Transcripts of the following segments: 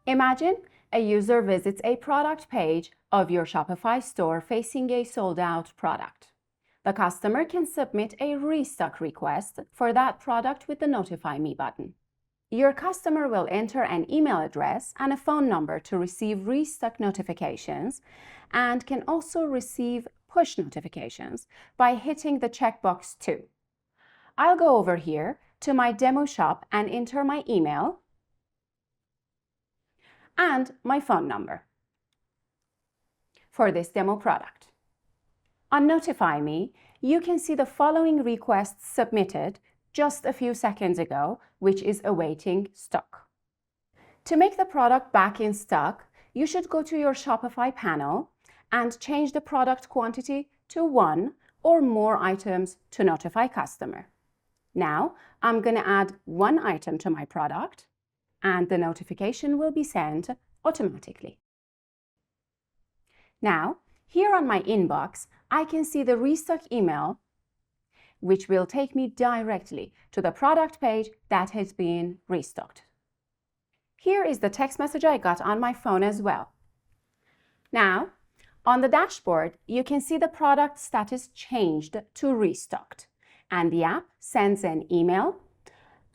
Imagine a user visits a product page of your Shopify store facing a sold-out product. The customer can submit a restock request for that product with the Notify Me button. Your customer will enter an email address and a phone number to receive restock notifications and can also receive push notifications by hitting the checkbox 2. I'll go over here to my demo shop and enter my email and my phone number for this demo product. On Notify Me, you can see the following requests submitted just a few seconds ago, which is awaiting stock. To make the product back in stock, you should go to your Shopify panel and change the product quantity to 1 or more items to notify customer. Now, I'm going to add 1 item to my product, and the notification will be sent automatically. Now, here on my inbox, I can see the restock email, which will take me directly to the product page that has been restocked. Here is the text message I got on my phone as well. Now, on the dashboard, you can see the product status changed to restocked, and the app sends an email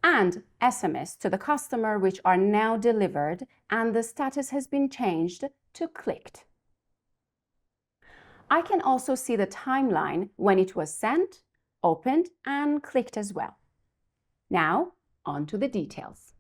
and SMS to the customer, which are now delivered, and the status has been changed to clicked. I can also see the timeline when it was sent, opened, and clicked as well. Now, on to the details.